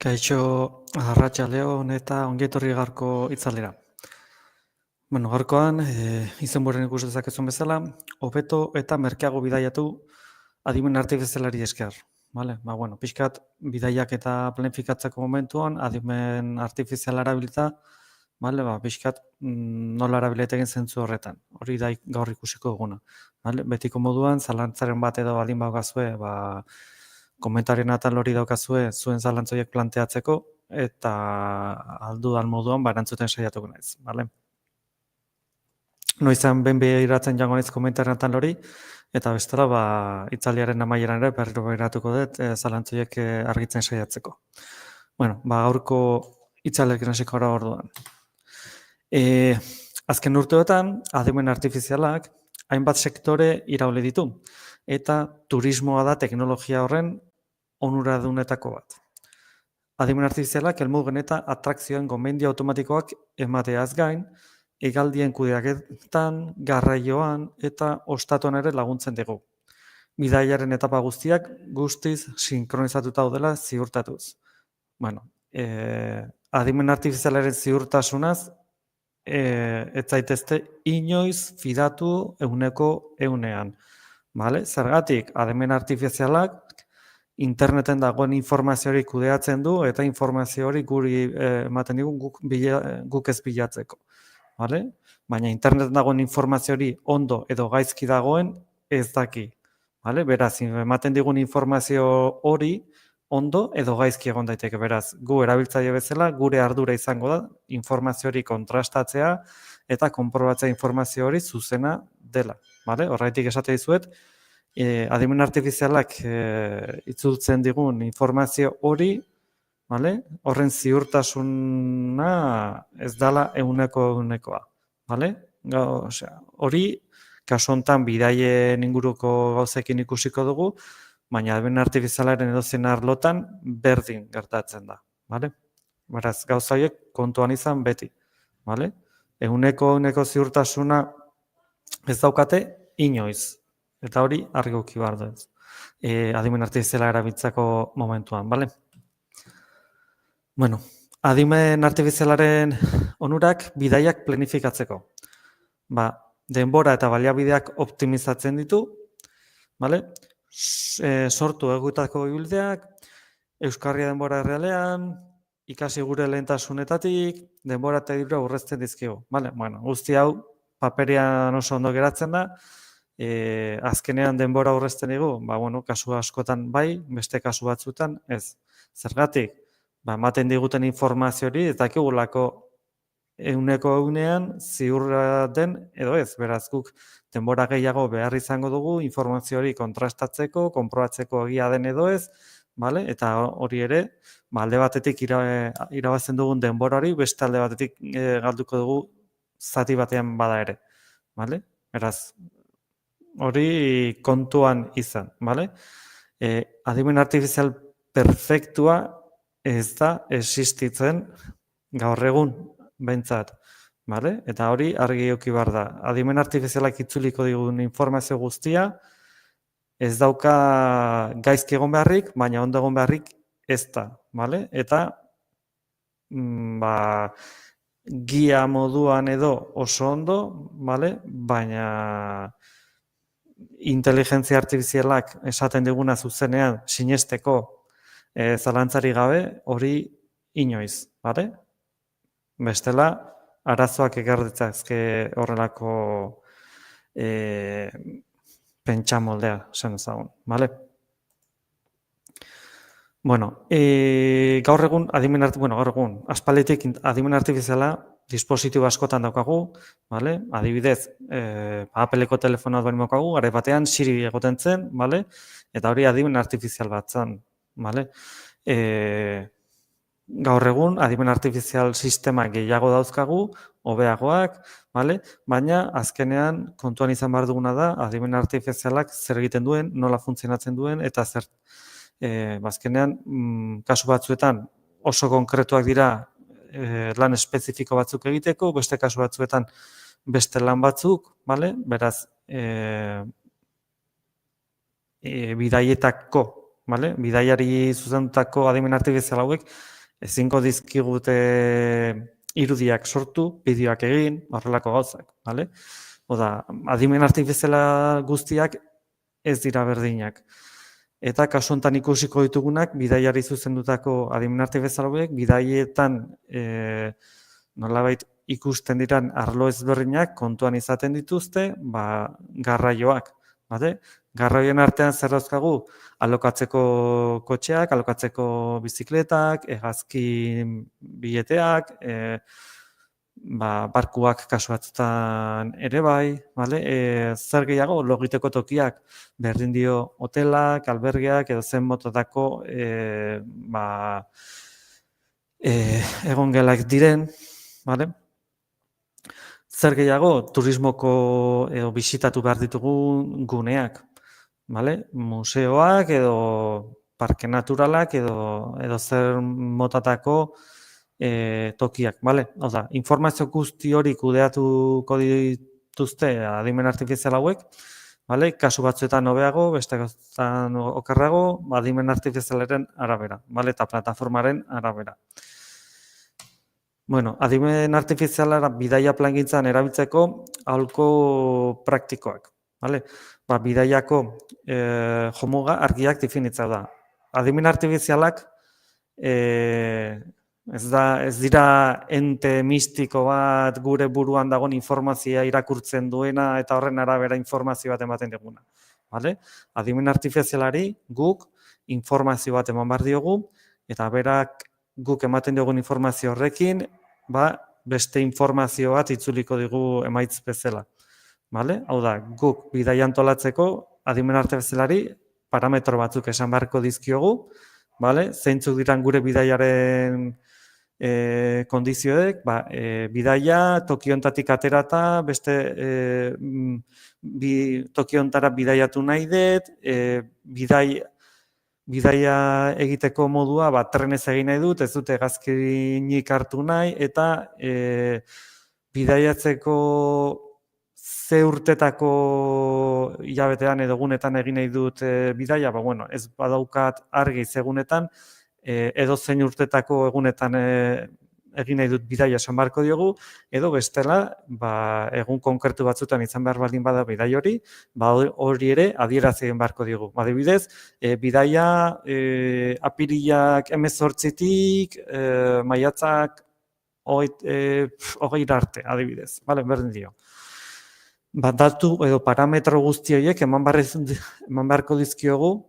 Kaixo, arratsaldeon eta ongi etorri gaurko hitzaldira. Gaurkoan, izenburuan ikus dezakezun bezala, hobeto eta merkeago bidaiatu adimen artifizialari esker. Pixkat bidaiak eta planifikatzeko momentuan adimen artifiziala erabilita, pixkat nola erabiletegen zentzu horretan. Hori da gaur ikusiko duguna. Betiko moduan, zalantzaren bat edo adin baukazue, komentarien atal hori daukazue zuen zalantzoiek planteatzeko eta aldudan moduan erantzuten saiatuko naiz, bale? Noizan ben behiratzen jango naiz komentarien atal hori eta bestela hitzaldiaren amaieran ere berriro behiratuko dut zalantzoiek argitzen saiatzeko. Gaurko hitzaldiarekin hasiko gara orduan. Azken urteotan, adimen artifizialak hainbat sektore irauli ditu eta turismoa da teknologia horren onuradunetako bat. Adimen artifizialak helmugen eta atrakzioen gomendio automatikoak emateaz gain, hegaldien kudeaketan, garraioan eta ostatuan ere laguntzen dugu. Bidaiaren etapa guztiak guztiz sinkronizatuta daudela ziurtatuz. Adimen artifizialaren ziurtasunaz ez zaitezte inoiz fidatu ehuneko ehunean. Zergatik, adimen artifizialak interneten dagoen informazio hori kudeatzen du eta informazio hori guri ematen digu guk ez bilatzeko. Baina interneten dagoen informazio hori ondo edo gaizki dagoen ez daki. Beraz, ematen digun informazio hori ondo edo gaizki egon daiteke. Beraz, gu erabiltzaile bezala gure ardura izango da informazio hori kontrastatzea eta konprobatzea informazio hori zuzena dela. Horregatik esate dizuet, adimen artifizialak itzultzen digun informazio hori, horren ziurtasuna ez dela ehunekoa. Hori, kasu honetan bidaien inguruko gauzekin ikusiko dugu, baina adimen artifizialaren edozein arlotan berdin gertatzen da. Beraz, gauza horiek kontuan izan beti. Ehuneko ziurtasuna ez daukate inoiz. Eta hori argi eduki behar dut. Adimen artifiziala erabiltzeko momentuan, bale? Adimen artifizialaren onurak bidaiak planifikatzeko. Denbora eta baliabideak optimizatzen ditu, sortu egutako ibilbideak, euskarria denbora errealean, ikasi gure lehentasunetatik, denbora eta libroa urrezten dizkigu. Guzti hau paperian oso ondo geratzen da, azkenean denbora urrezten digu, kasu askotan bai, beste kasu batzutan ez. Zergatik, ematen diguten informazio hori, ez dakigulako ehuneko ehunean ziurra den edo ez. Beraz, guk denbora gehiago behar izango dugu informazio hori kontrastatzeko, konprobatzeko egia den edo ez, eta hori ere, alde batetik irabazten dugun denbora hori, beste alde batetik galduko dugu zati batean bada ere. Beraz, hori kontuan izan. Adimen artifizial perfektua ez da existitzen gaur egun behintzat. Eta hori argi eduki behar da. Adimen artifizialak itzuliko digun informazio guztia ez dauka gaizki egon beharrik, baina ondo egon beharrik ez da. Eta gia moduan edo oso ondo, baina inteligentzia artifizialak esaten diguna zuzenean sinesteko zalantzari gabe hori inoiz. Bestela, arazoak ekar ditzazke horrelako pentsamoldea zen ezagun. Gaur egun, aspalditik adimen artifiziala dispositibo askotan daukagu, adibidez, Appleko telefonoa duen daukagu, garai batean Siri egoten zen, eta hori adimen artifizial bat zen. Gaur egun, adimen artifizial sistema gehiago dauzkagu, hobeagoak, baina azkenean kontuan izan behar duguna da, adimen artifizialak zer egiten duen, nola funtzionatzen duen, eta zer. Azkenean, kasu batzuetan oso konkretuak dira lan espezifiko batzuk egiteko, beste kasu batzuetan beste lan batzuk, beraz, bidaietako Vale? Bidaiari zuzendutako adimen artifizial hauek ezingo dizkigute irudiak sortu, bideoak egin, horrelako gauzak, vale? Oda, adimen artifiziala guztiak ez dira berdinak. Eta kasu honetan ikusiko ditugunak, bidaiari zuzendutako adimen artifizial hauek, bidaietan nolabait ikusten diran arlo ezberdinak kontuan izaten dituzte, garraioak, bale? Garraioen artean zer dauzkagu? Alokatzeko kotxeak, alokatzeko bizikletak, hegazkin bileteak, barkuak kasu batzutan ere bai, bale? Zer gehiago, logiteko tokiak, berdin dio hotelak, albergeak, edo zen motatako egongelak diren, bale? Zer gehiago, turismoko edo bisitatu behar ditugun guneak, bale? Museoak edo parke naturalak edo zer motatako tokiak, bale? Oda, informazio guzti hori kudeatuko dituzte adimen artifizial hauek, bale? Kasu batzuetan hobeago, beste batzuetan okerrago, adimen artifizialaren arabera, bale? Eta plataformaren arabera. Bueno, adimen artifiziala bidaia plangintzan erabiltzeko aholku praktikoak, bale? Bidaiako jomuga argiak definitza da. Adimen artifizialak ez dira ente mistiko bat gure buruan dagoen informazioa irakurtzen duena eta horren arabera informazio bat ematen diguna, bale? Adimen artifizialari guk informazio bat eman behar diogu eta berak guk ematen diogun informazio horrekin, beste informazio bat itzuliko digu emaitz bezala. Vale? Hau da, guk bidaia antolatzeko adimen artifizialari parametro batzuk esan beharko dizkiogu, vale? Zeintzuk diran gure bidaiaren kondizioek, bidaia tokiontatik aterata, beste tokiontara bidaiatu nahi dut, bidaia egiteko modua, trenez egin nahi dut, ez dute hegazkinik hartu nahi, eta bidaiatzeko ze urtetako hilabetean edo egunetan egin nahi dut bidaia, ez badaukat argi egunetan, edo zein urtetako egunetan egin nahi dut bidaia esan beharko diogu, edo bestela, egun konkretu batzutan izan behar baldin bada bidai hori, hori ere adierazi egin beharko diogu. Adibidez, bidaia apirilak 18-tik maiatzak 20 arte, adibidez, berdin dio. Datu edo parametro guzti horiek eman beharko dizkiogu,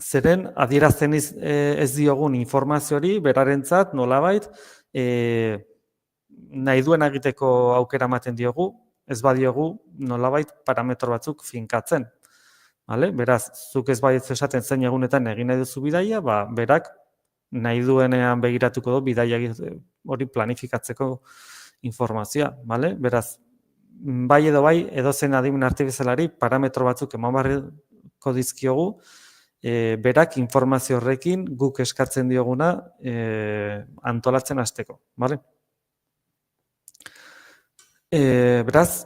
zeren adierazten ez diogun informazio hori berarentzat nolabait nahi duen egiteko aukera ematen diogu, ez badiogu nolabait parametro batzuk finkatzen. Beraz, zuk ez baietz esaten zein egunetan egin nahi duzu bidaia, berak nahi duenean begiratuko du bidaia hori planifikatzeko informazioa. Beraz, bai edo zen adimen artifizialari parametro batzuk eman beharko dizkiogu, berak informazio horrekin guk eskatzen dioguna antolatzen hasteko, bale? Beraz,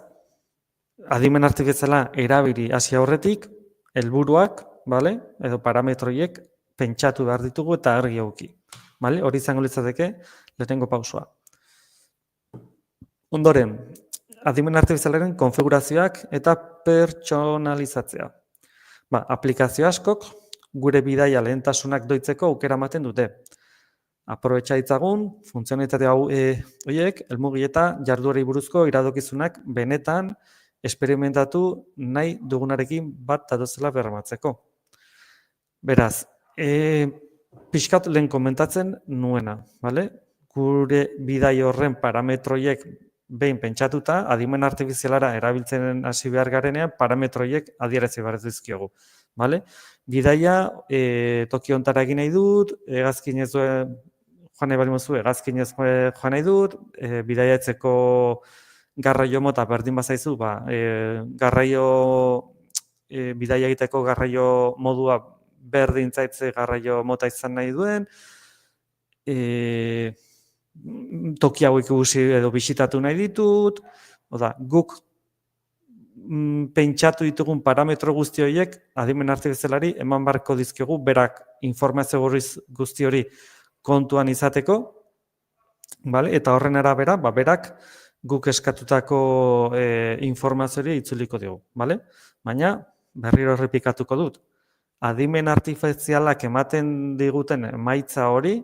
adimen artifiziala erabili hasi aurretik, helburuak, bale? Edo parametroiek pentsatu behar ditugu eta argi eduki, bale? Hori izango litzateke lehenengo pausoa. Ondoren, adimen artifizialaren konfigurazioak eta pertsonalizatzea. Aplikazio askok gure bidaia lehentasunak doitzeko aukera ematen dute. Aprobetxa ditzagun, funtzionalitate horiek, helmugi eta jarduerei buruzko iradokizunak benetan esperimentatu nahi dugunarekin bat datozela bermatzeko. Beraz, pixkat lehen komentatzen nuena, bale? Gure bidai horren parametroiek behin pentsatuta, adimen artifizialara erabiltzen hasi behar garenean, parametroiek adierazi behar dizkiogu. Bidaia toki hontara egin nahi dut, hegazkinez joan nahi balimuzu, hegazkinez joan nahi dut, bidaiatzeko garraio mota berdin bazaizu, bidaia egiteko garraio modua berdin zaitze garraio mota izan nahi duen, toki hauek ikusi edo bisitatu nahi ditut, guk pentsatu ditugun parametro guzti horiek adimen artifizialari eman beharko dizkigu berak informazio guzti hori kontuan izateko, vale? Eta horren arabera, berak guk eskatutako informazio hori itzuliko dugu, vale? Baina berriro errepikatuko dut. Adimen artifizialak ematen diguten emaitza hori,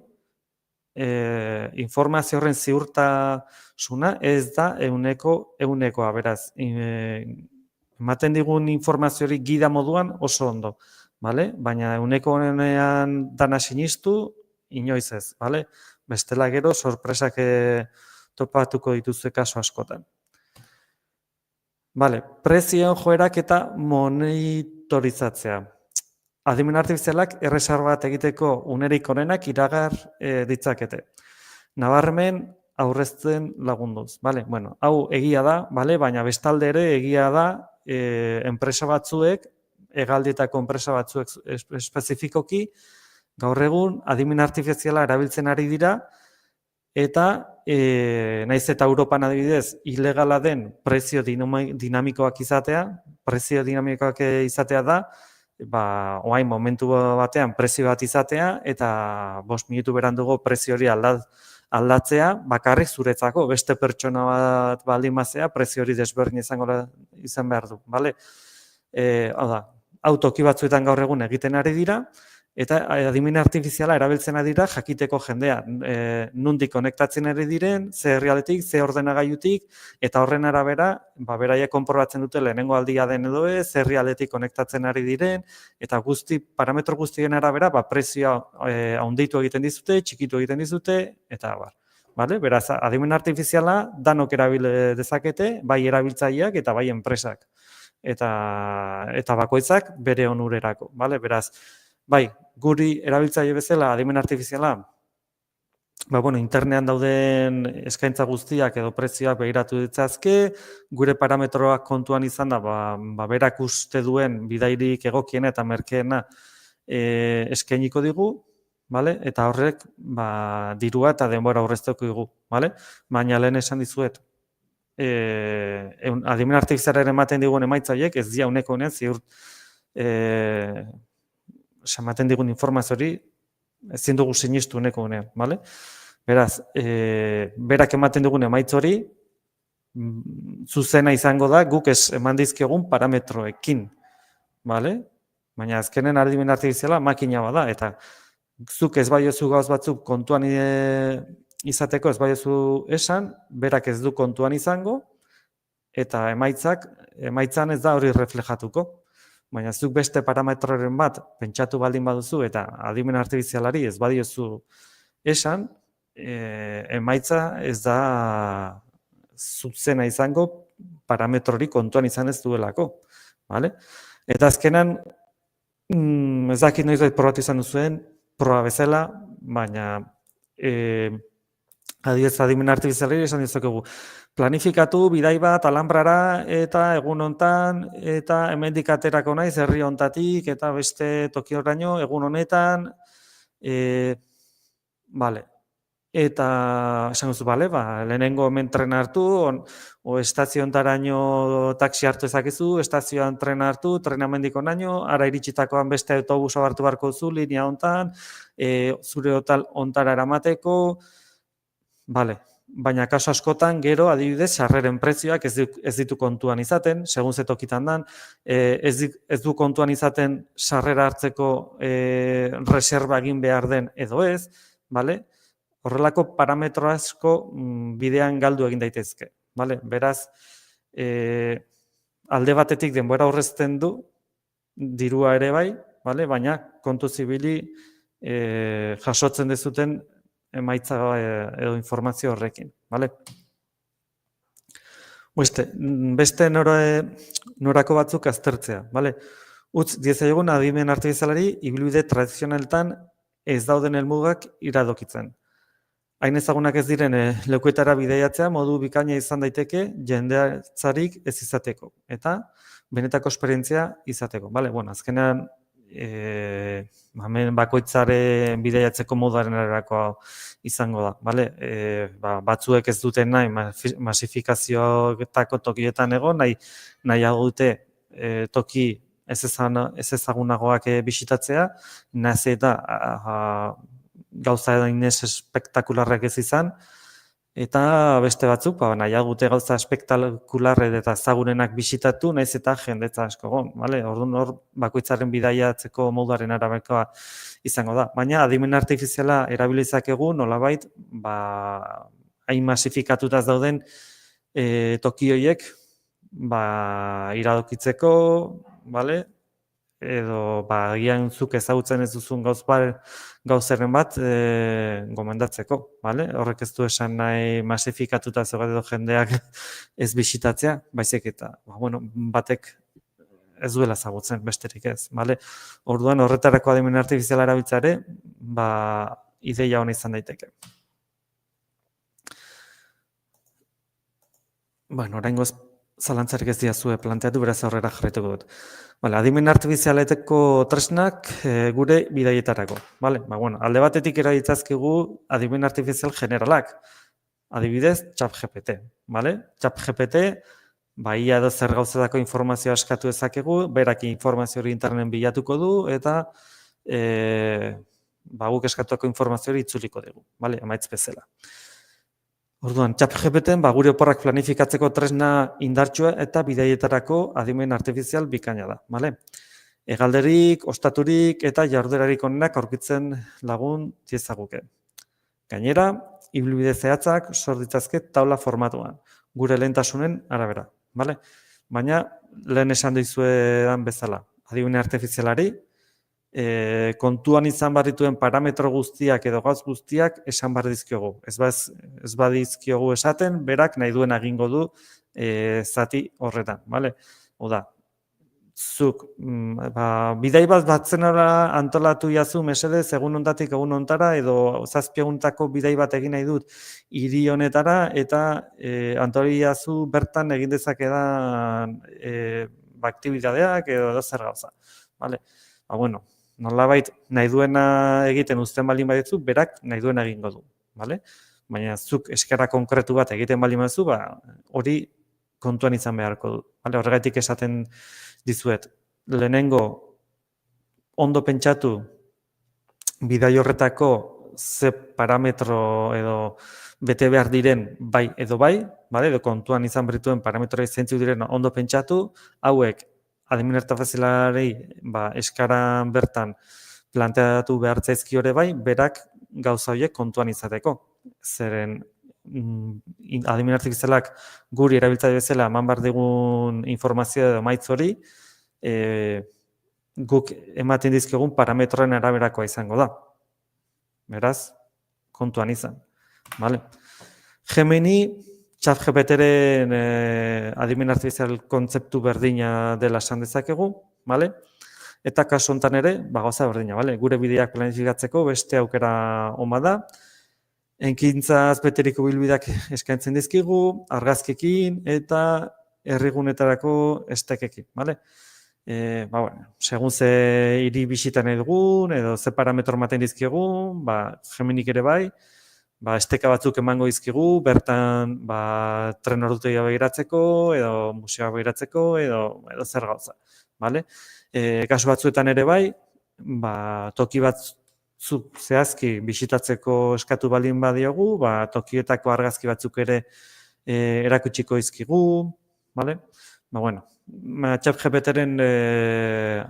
informazio horren ziurtasuna ez da ehunekoa, beraz. Ematen digun informazio hori gida moduan oso ondo, vale? Baina ehunekoan dana sinistu, inoiz ez, vale? Bestela gero sorpresak topatuko dituzue kasu askotan. Vale, prezioen joerak eta monitorizatzea. Adimen artifizialak erreserba bat egiteko unerik onenak iragar ditzakete. Nabarmen aurrezten lagunduz, vale? Bueno, hau egia da, vale? Baina bestalde ere egia da enpresa batzuek, hegaldietako enpresa batzuek espezifikoki, gaur egun adimen artifiziala erabiltzen ari dira, eta naiz eta Europan adibidez ilegala den prezio dinamikoak izatea, da, orain momentu batean prezio bat izatea, eta 5 minutu berandugo prezio hori aldatzea, bakarrik zuretzako, beste pertsona bat baldin bazea, prezio hori desberdin izan behar du, bale? Hau da, autoki batzuetan gaur egun egiten ari dira, eta adimen artifiziala erabiltzen ari dira jakiteko jendea, nondik konektatzen ari diren, ze herrialdetik, ze ordenagailutik, eta horren arabera, beraiek konprobatzen dute lehenengo aldia den edo ez, ze herrialdetik konektatzen ari diren, eta parametro guztien arabera, prezioa handitu egiten dizute, txikitu egiten dizute, eta vale? Beraz, adimen artifiziala danok erabil dezakete, bai erabiltzaileak eta bai enpresak. Eta bakoitzak bere onurerako, vale? Beraz, bai, guri erabiltzaile bezala adimen artifiziala, internean dauden eskaintza guztiak edo prezioak begiratu ditzazke, gure parametroak kontuan izan da, berak uste duen bidairik egokiena eta merkeena eskainiko digu, vale? Eta horrek dirua eta denbora aurreztuko digu, vale? Baina lehen esan dizuet, adimen artifizialaren ematen digun emaitzaiek ez dira uneko honen ziur ematen digun informazio hori ezin dugu sinistu uneko honean, vale? Beraz, berak ematen digun emaitz hori zuzena izango da guk eman dizkiegun parametroekin, vale? Baina azkenen adimen artifiziala makina bada, eta zuk ez baiozu gauz batzuk kontuan izateko ez baiozu esan, berak ez du kontuan izango, eta emaitzan ez da hori reflejatuko. Baina zuk beste parametroren bat pentsatu baldin baduzu eta adimen artifizialari ez badiozu esan, emaitza ez da zuzena izango parametrori kontuan izan ez duelako. Vale? Eta azkenan, ez dakit noiz probatu izan duzuen, proba bezala, baina adibidez adimen artifizialari esan dizokegu. Planifikatu bidai bat alanbrara eta egun hontan eta hemendik aterako naiz herri hontatik eta beste toki horraino egun honetan, vale. Eta esan duzu, bale, lehenengo hemen trena hartu, o estazio hontaraino taxi hartu ezakizu, estazioan trena hartu, trena hemendik honaino, ara iritsitakoan beste autobusa hartu beharko duzu, linea hontan, zure hotel hontara eramateko, bale. Baina kasu askotan, gero, adibidez, sarreren prezioak ez ditu kontuan izaten, segun ze tokitan dan, ez du kontuan izaten sarrera hartzeko reserva egin behar den edo ez, bale? Horrelako parametro asko bidean galdu egin daitezke, bale? Beraz, alde batetik denbora aurrezten du, dirua ere bai, bale? Baina kontu zibili jasotzen dezuten emaitza edo informazio horrekin, bale? Beste norako batzuk aztertzea, bale? Utz diezaiogun adimen artifizialari ibilbide tradizionaletan ez dauden helmugak iradokitzen. Hain ezagunak ez diren lekuetara bidaiatzea modu bikaina izan daiteke jendeatzarik ez izateko eta benetako esperientzia izateko, bale? Bueno, azkenean hemen bakoitzaren bidaiatzeko modaren araberakoa izango da, bale? Batzuek ez duten nahi masifikazioetako tokietan egon, nahiago dute toki ez ezagunagoak bisitatzea, nahiz eta gauza edo inez espektakularrak ez izan, eta beste batzuk, nahiago dute gauza espektakularre eta ezagunenak bisitatu, nahiz eta jendetza asko egon, bale? Orduan hor bakoitzaren bidaiatzeko moduaren arabekoa izango da. Baina adimen artifiziala erabili dezakegu nolabait, hain masifikatutaz dauden toki horiek iradokitzeko, bale? Edo agian zuk ezagutzen ez duzun gauzeren bat gomendatzeko, bale? Horrek ez du esan nahi masifikatuta zegoen edo jendeak ez bisitatzea, baizik eta, batek ez duela ezagutzen besterik ez, bale? Orduan horretarako adimen artifiziala erabiltza ere, ideia ona izan daiteke. Oraingoz zalantzarik ez diazue planteatu, beraz aurrera jarraituko dut. Adimen artifizialeteko tresnak gure bidaietarako. Alde batetik erabiltzazkigu adimen artifizial generalak. Adibidez, ChatGPT. ChatGPT, ia edo zer gauzatako informazioa eskatu ezakegu, berak informazio hori interneten bilatuko du, eta guk eskatuako informazio hori itzuliko dugu. Emaitz bezala. Orduan, ChatGPT gure oporrak planifikatzeko tresna indartsua eta bidaietarako adimen artifizial bikaina da. Hegalderik, ostaturik eta jarduerarik onenak aurkitzen lagun diezaguke. Gainera, ibilbide zehatzak sor ditzazke taula formatuan, gure lehentasunen arabera. Baina, lehen esan dizuedan bezala, adimen artifizialari, kontuan izan barrituen parametro guztiak edo gauz guztiak esan bar dizkiogu. Ez badizkiogu esaten, berak nahi duen egingo du zati horretan. Oda, zuk bidai batzen antolatu jazu mesedez egun ontatik egun ontara edo zazpieguntako bidai bat egin nahi dut hiri honetara eta antolatu jazu bertan egin dezakedan aktibitateak edo zer gauza. Nolabait nahi duena egiten uzten baldin baditzu, berak nahi duena egingo du. Baina zuk eskera konkretu bat egiten baldin baduzu, hori kontuan izan beharko du. Horregatik esaten dizuet, lehenengo ondo pentsatu bidai horretako ze parametro edo bete behar diren bai edo bai, edo kontuan izan berituen parametroa zeintzuk diren ondo pentsatu, hauek adimen artifizialari eskaran bertan planteatu behar zaizkiore bai, berak gauza horiek kontuan izateko. Zeren adimen artifizialak guri erabiltzaile bezala eman behar digun informazio edo emaitz hori, guk ematen dizkigun parametroen araberakoa izango da. Beraz, kontuan izan. Gemini, ChatGPT-ren adimen artifizial kontzeptu berdina dela esan dezakegu, eta kasu honetan ere, gauza berdina, gure bideak planifikatzeko beste aukera ona da, enkintzaz beteriko bilbideak eskaintzen dizkigu, argazkekin eta herrigunetarako estekekin, segun ze hiri bisitan nahi dugun, edo ze parametro ematen dizkigun, Geminik ere bai, esteka batzuk emango dizkigu, bertan tren ordutegia begiratzeko, edo museoa begiratzeko, edo zer gauza. Kasu batzuetan ere bai, toki batzuk zehazki bisitatzeko eskatu baldin badiogu, tokietako argazki batzuk ere erakutsiko dizkigu, ChatGPT-ren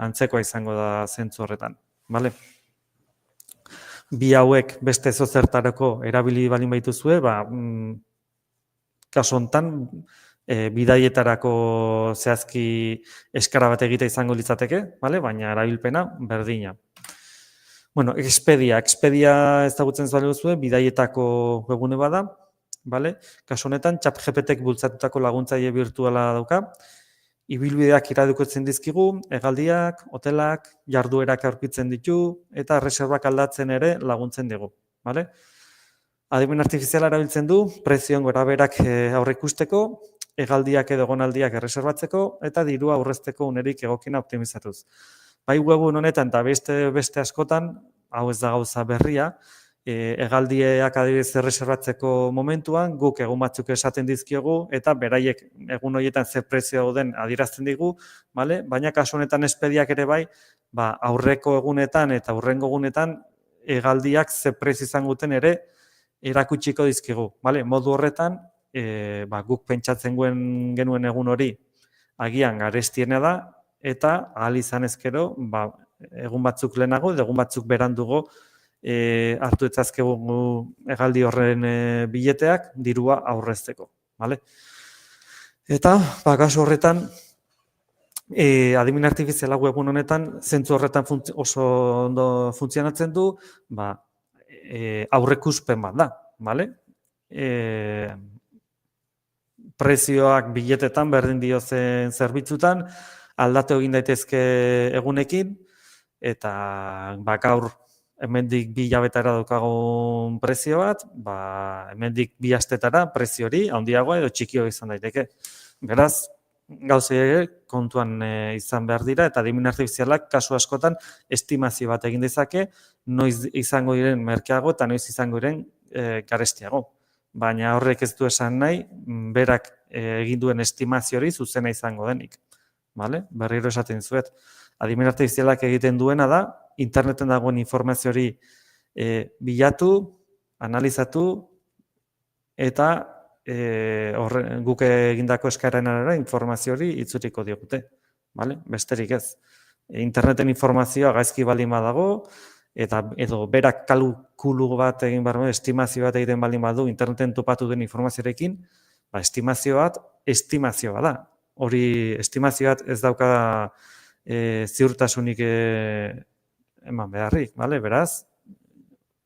antzekoa izango da zentzu horretan, Bi hauek beste zozertarako erabili baldin baituzue, kasu honetan, bidaietarako zehazki eskara bat egite izango litzateke, baina erabilpena berdina. Expedia ezagutzen ez baduzue, bidaietako webgune bada, kasu honetan, ChatGPT-ek bultzatutako laguntzaile virtuala dauka, ibilbideak iradokitzen dizkigu, hegaldiak, hotelak, jarduerak aurkitzen ditu eta erreserbak aldatzen ere laguntzen digu. Adimen artifiziala erabiltzen du, prezioen gorabeherak aurreikusteko, hegaldiak edo egonaldiak erreserbatzeko eta dirua aurrezteko unerik egokiena optimizatuz. bai webun honetan eta beste askotan, hau ez da gauza berria, hegaldiak adibidez erreserbatzeko momentuan, guk egun batzuk esaten dizkiogu, eta beraiek egun horietan ze prezio dauden adierazten digu, bale? Baina kasu honetan espediak ere bai, aurreko egunetan eta hurrengo egunetan hegaldiak ze prezio izango duten ere erakutsiko dizkigu, bale? Modu horretan, guk pentsatzen genuen egun hori agian garestiena da, eta ahal izan ezkero, egun batzuk lehenago, egun batzuk berandugo hartu etzazkegu hegaldi horren bileteak dirua aurrezteko, bale? Eta, kasu horretan, adimen artifiziala webun honetan, zentzu horretan oso ondo funtzionatzen du, aurreikuspen bat da, bale? Prezioak biletetan berdin diozen zerbitzutan, aldatu egin daitezke egunekin, eta gaur hemendik 2 hilabetara daukagun prezio bat, hemendik 2 astetara prezio hori handiagoa edo txikioa izan daiteke. Beraz, gauzei kontuan izan behar dira, eta adimen artifizialak kasu askotan estimazio bat egin dezake, noiz izango diren merkeago eta noiz izango diren garestiago. Baina horrek ez du esan nahi, berak egin duen estimazio hori zuzena izango denik. Berriro esaten zuet. Adimen artifizialak egiten duena da, interneten dagoen informazio hori bilatu, analizatu, eta guk egindako eskaeraren arabera informazio hori itzuliko digute. Besterik ez. Interneten informazioa gaizki baldin badago, edo berak kalkulu bat egin behar, estimazio bat egiten baldin badu interneten topatu den informazioarekin, estimazio bat, estimazioa da. Hori estimazio bat ez dauka ziurtasunik eman beharrik, beraz,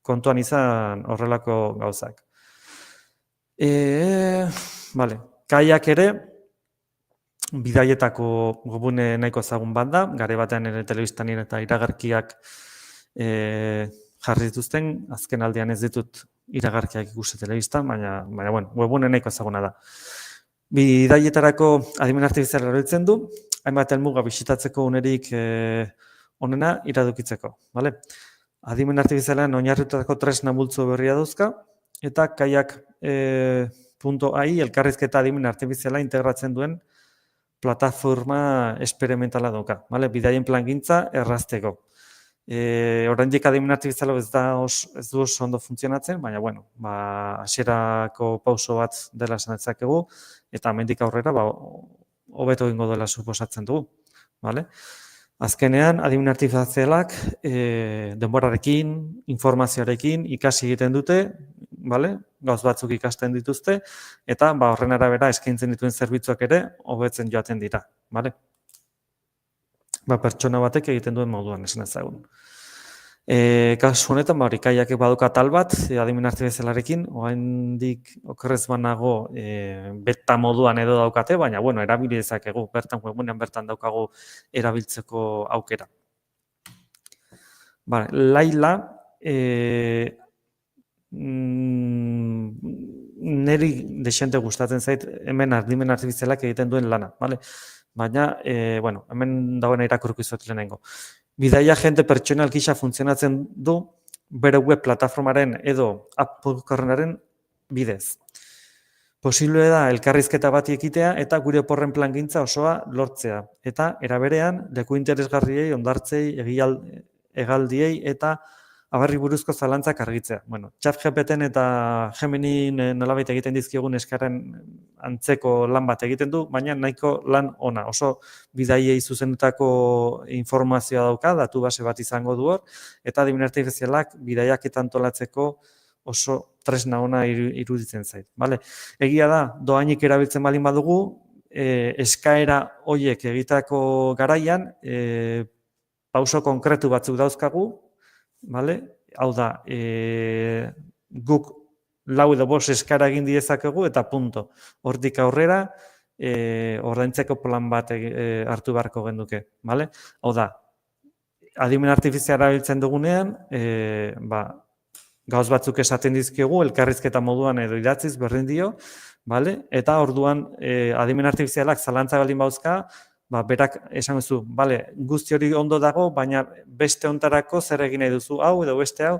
kontuan izan horrelako gauzak. Kaiak ere, bidaietako webgune nahiko ezagun bat da, gare batean ere telebistan eta iragarkiak jarri dituzten, azken aldean ez ditut iragarkiak ikuste telebistan, baina webgune nahiko ezaguna da. Bidaietarako adimen artifiziala erabiltzen du, hainbat helmuga bisitatzeko unerik onena iradokitzeko. Adimen artifizialean oinarritutako tresna multzo berria dauzka, eta kaiak.ai elkarrizketa adimen artifiziala integratzen duen plataforma esperimentala dauka. Bidaien plangintza errazteko. Oraindik adimen artifiziala ez du oso ondo funtzionatzen, baina hasierako pauso bat dela esan dezakegu, eta hemendik aurrera hobeto egingo dela suposatzen dugu. Azkenean, adimen artifizialak denborarekin, informazioarekin ikasi egiten dute, gauz batzuk ikasten dituzte, eta horren arabera eskaintzen dituen zerbitzuak ere hobetzen joaten dira. Pertsona batek egiten duen moduan esan ezagun. Kasu honetan, kaiak baduka tal bat, adimen artifizialarekin, oraindik okerrez banago beta moduan edo daukate, baina erabili dezakegu, webgunean bertan daukagu erabiltzeko aukera. Laila, niri desente gustatzen zait hemen adimen artifizialak egiten duen lana, baina, hemen dagoen irakurriko izuet lehenengo. Bidaia jende pertsonal gisa funtzionatzen du bere web plataformaren edo app bukarrenaren bidez. Posible da elkarrizketa bat ekitea eta gure oporren plangintza osoa lortzea. Eta eraberean leku interesgarriei, ondartzei, hegaldiei eta abarri buruzko zalantzak argitzea. ChatGPTen eta Geminin nolabait egiten dizkiogun eskaren antzeko lan bat egiten du, baina nahiko lan ona. Oso bidaiei zuzendutako informazioa dauka, datu base bat izango du hor, eta adimen artifizialak bidaiak eta antolatzeko oso tresna ona iruditzen zait. Egia da, dohainik erabiltzen baldin badugu, eskaera horiek egitako garaian, pauso konkretu batzuk dauzkagu, hau da, guk 4 edo 5 eskara egin diezakegu eta punto. Hortik aurrera, ordaintzeko plan bat hartu beharko genuke. Hau da, adimen artifiziala erabiltzen dugunean, gauz batzuk esaten dizkiogu, elkarrizketa moduan edo idatziz berdin dio, eta orduan adimen artifizialak zalantza baldin bauzka, berak esan duzu, bale, guzti hori ondo dago, baina beste hontarako zer egin nahi duzu, hau edo beste hau,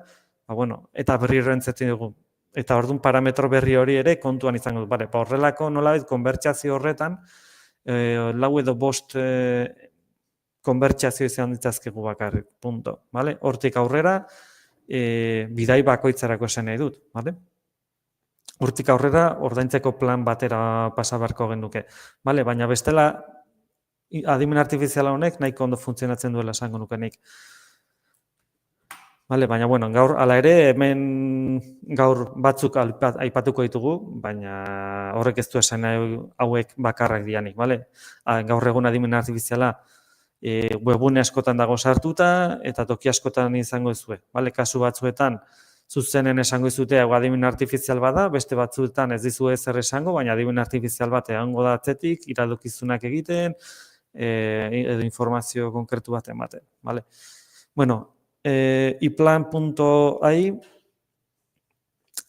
eta berriro entzetzen dugu. Eta orduan parametro berri hori ere kontuan izango du. Bale, horrelako nolabait konbertsazio horretan, lau edo bost konbertsazio izan ditzazkegu bakarrik, punto. Vale? Hortik aurrera, bidai bakoitzarako esan nahi dut. Vale? Hortik aurrera, ordaintzeko plan batera pasa beharko genuke. Vale? Baina bestela, adimen artifiziala honek nahiko ondo funtzionatzen duela esango nukenik. Vale, baina, bueno, gaur, ala ere, hemen gaur batzuk aipatuko ditugu, baina horrek ez du esan hauek bakarrak dianik, vale? Gaur egun adimen artifiziala webune askotan dago sartuta eta toki askotan izango ezue, vale? Kasu batzuetan, zuzenen esango izute hau adimen artifizial bada, beste batzuetan ez dizu ezer esango, baina adimen artifizial bat egongo da atzetik, iradokizunak egiten, edo informazio konkretu bat ematen, vale? Bueno, iplan.ai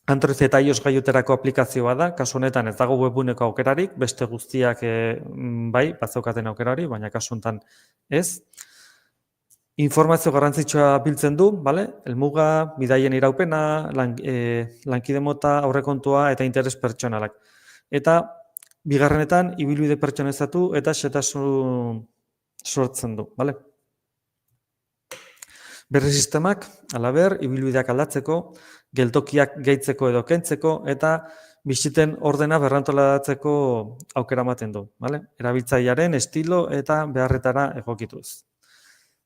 Android eta iOS gaioterako aplikazioa da, kasu honetan ez dago webuneko aukerarik, beste guztiak bai, bazaukaten aukerari, baina kasu honetan ez. Informazio garrantzitsua biltzen du, bale? Helmuga, bidaien iraupena, lankide mota, aurrekontua eta interes pertsonalak. Eta bigarrenetan, ibilbide pertsonalizatu eta xehetasun sortzen du, bale? Berri sistemak, alaber, ibilbideak aldatzeko, geltokiak gehitzeko edo kentzeko, eta bisiten ordena berrantolatzeko aukera ematen du, bale? Erabiltzailearen estilo eta beharretara egokituz.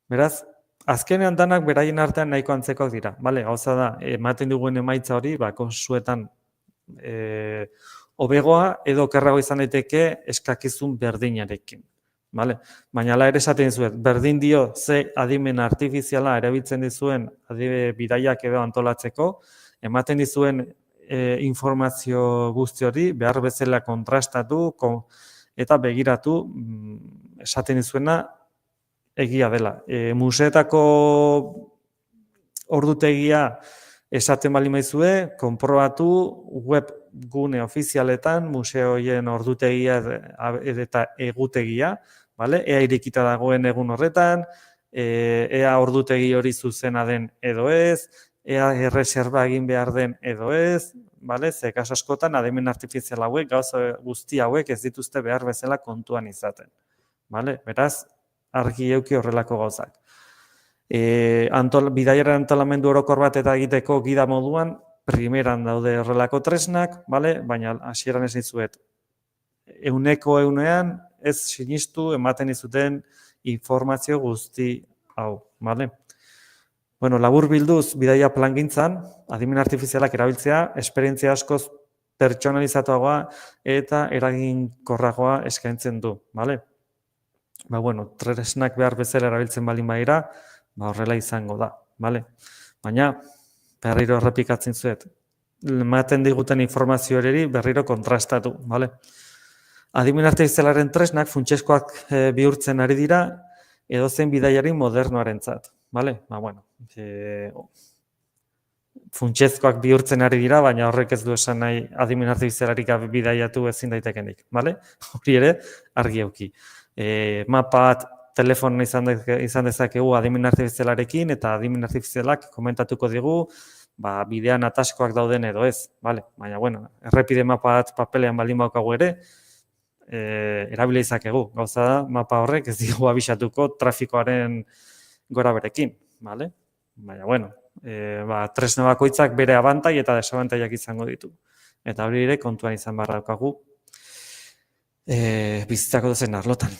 Beraz, azkenean danak beraien artean nahiko antzekoak dira, bale? Gauza da, ematen duguen emaitza hori, konsuetan hobegoa edo okerrago izan daiteke eskakizun berdinarekin. Vale? Baina ala ere esaten dizuet, berdin dio ze adimen artifiziala erabiltzen dizuen bidaiak edo antolatzeko, ematen dizuen informazio guzti hori, behar bezala kontrastatu eta begiratu esaten dizuena egia dela. Museetako ordutegia esaten bali maizue, konprobatu web gune ofizialetan, museoien ordutegia eta egutegia, vale? Ea irekita dagoen egun horretan, ea ordutegi hori zuzena den edo ez, ea erreserba egin behar den edo ez, vale? Ze kasu askotan adimen artifizial hauek, gauza guzti hauek ez dituzte behar bezala kontuan izaten. Vale? Beraz, argi eduki horrelako gauzak. Bidaiaren antolamendu orokor bat eta egiteko gida moduan, primeran daude horrelako tresnak, vale? Baina hasieran ez dizuet. Ehunean ez sinistu ematen dizuten informazio guzti hau, vale? Bueno, labur bilduz bidaia plangintzan, adimen artifizialak erabiltzea, esperientzia askoz pertsonalizatuagoa eta eraginkorragoa eskaintzen du, vale? Bueno, tresnak behar bezala erabiltzen baldin badira, horrela izango da, vale? Baina, berriro errepikatzen zuet, ematen diguten informazio hori berriro kontrastatu, vale? Adimen artifizialaren tresnak funtsezkoak bihurtzen ari dira edozein bidaiari modernoarentzat, vale? Bueno, funtsezkoak bihurtzen ari dira, baina horrek ez du esan nahi adimen artifizialarik bidaiatu ezin daitekenik, vale? Hori ere argi eduki. Mapa bat telefonoan izan dezakegu adimen artifizialarekin eta adimen artifizialak komentatuko digu bidean ataskoak dauden edo ez, vale? Baina, bueno, errepide mapa bat papelean baldin baukagu ere, erabili izakegu. Gauza da, mapa horrek ez digu abisatuko trafikoaren gora berekin, vale? Baina, bueno, tresna bakoitzak bere abantai eta desabantaiak izango ditu. Eta hori ere kontuan izan behar daukagu bizitzako dozen arlotan.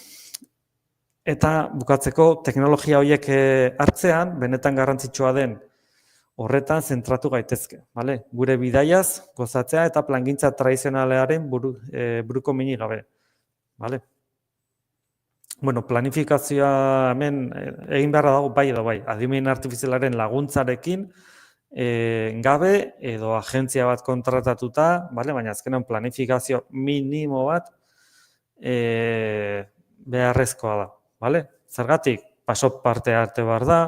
Eta bukatzeko teknologia horiek hartzean, benetan garrantzitsua den horretan zentratu gaitezke, vale? Gure bidaiaz gozatzea eta plangintza tradizionalearen buruko minik gabe, vale? Bueno, planifikazioa hemen egin beharra dago bai edo bai, adimen artifizialaren laguntzarekin gabe edo agentzia bat kontratatuta, vale? Baina azkenean planifikazio minimo bat beharrezkoa da, vale? Zergatik, pasoparte arte behar da,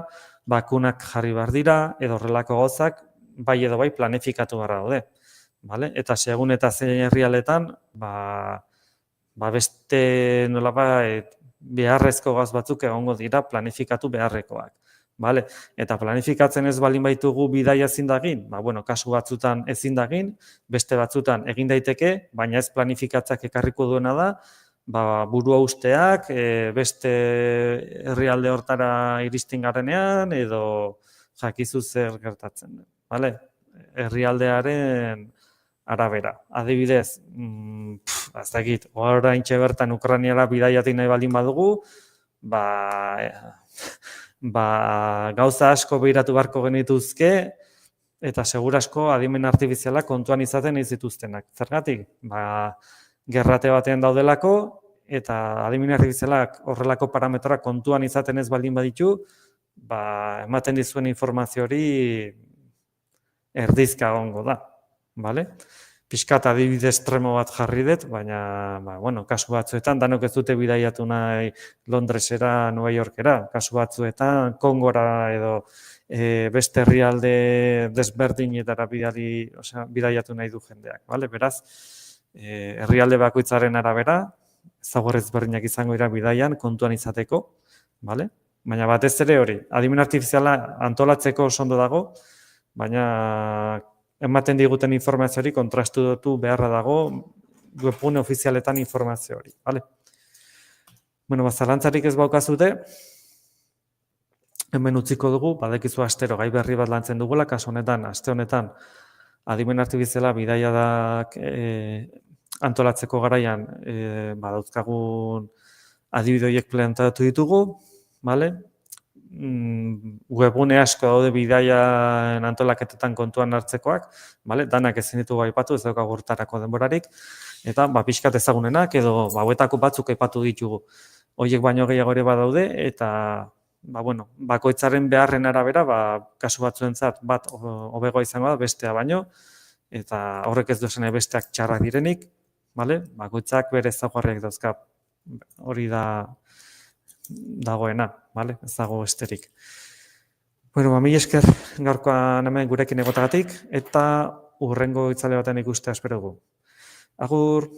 bakunak jarri behar dira, edo horrelako gauzak, bai edo bai planifikatu behar daude. Vale? Eta segun eta zein herrialetan, beste nolabait beharrezko gauz batzuk egongo dira planifikatu beharrekoak. Vale? Eta planifikatzen ez baldin baitugu bidaia ezin dagin, kasu batzutan ezin dagin, beste batzutan egin daiteke, baina ez planifikatzak ekarriko duena da, burua usteak, beste herrialde hortara iristen garenean, edo jakizu zer gertatzen den. Vale? Herrialdearen arabera. Adibidez, ez dakit, oraintxe bertan Ukrainiara bidaiatik nahi baldin badugu, gauza asko behiratu beharko genituzke, eta segurasko adimen artifizialak kontuan izaten ez dituztenak. Zergatik? Gerrate batean daudelako, eta adimen artifizialak horrelako parametroak kontuan izaten ez baldin baditu, ematen dizuen informazio hori erdizka egongo da. Vale? Pixkat adibide estremo bat jarri dut, baina, kasu batzuetan, danok ez dute bidaiatu nahi Londresera, Nueva Yorkera, kasu batzuetan, Kongora edo beste herrialde desberdinetara bidaiatu nahi du jendeak. Vale? Beraz, herrialde bakoitzaren arabera, ezaugarri ezberdinak izango dira bidaian kontuan izateko, vale? Baina batez ere hori, adimen artifiziala antolatzeko oso ondo dago, baina ematen diguten informazio hori kontrastutu beharra dago webgune ofizialetan informazio hori, vale? Zalantzarik ez baukazute, hemen utziko dugu, badekizu astero gai berri bat lantzen dugula, kasu honetan, aste honetan, adimen artifiziala bidaiadak antolatzeko garaian dauzkagun adibide horiek planteatu ditugu, vale? Webgune asko daude bidaian antolaketetan kontuan hartzekoak, vale? Danak ezin ditugu aipatu, ez daukagu horretarako denborarik, eta pixkat ezagunenak edo hauetako batzuk aipatu ditugu. Horiek baino gehiago ere badaude, eta bakoitzaren beharren arabera, kasu batzuentzat bat hobegoa izango da, bestea baino, eta horrek ez duzen besteak txarrak direnik, vale? Bakoitzak bere ezaugarriak dauzka, hori da dagoena, vale? Ez dago besterik. Mila esker gaurkoan hemen gurekin egotagatik, eta hurrengo itzale batean ikustea espero dugu. Agur!